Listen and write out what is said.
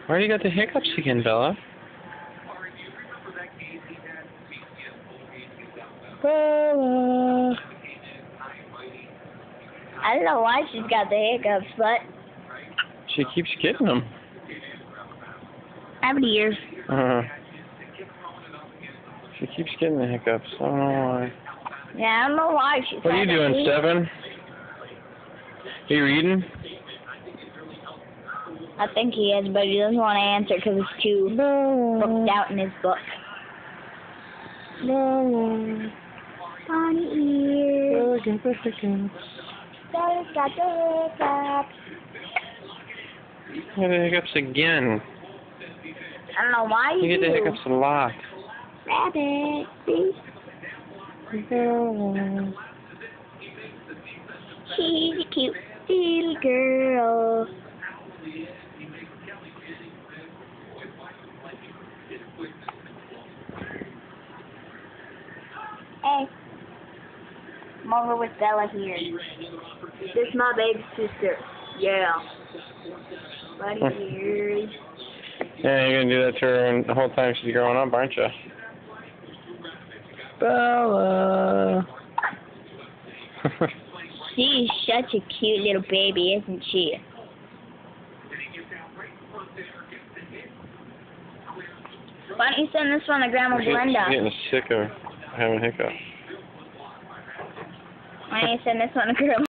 Why do you got the hiccups again, Bella? Bella. I don't know why she's got the hiccups, but She keeps getting them. how many years? She keeps getting the hiccups. I don't know why. Yeah, I don't know why she's. What are you doing, Seven? Are you reading? I think he is, but he doesn't want to answer because it's too booked out in his book. No. Funny ears. Got the hiccups. Daddy's got the hiccups. Got the hiccups again. I don't know why You get the hiccups a lot. Rabbit, see? No. She's a cute little girl. Hey, I'm over with Bella here. This is my baby sister. Yeah. Buddy here. Yeah, you're gonna do that to her the whole time she's growing up, aren't you? Bella. She's such a cute little baby, isn't she? Why don't you send this one to Grandma Glenda? She's getting sick of having hiccups. Why don't you send this one to Grandma?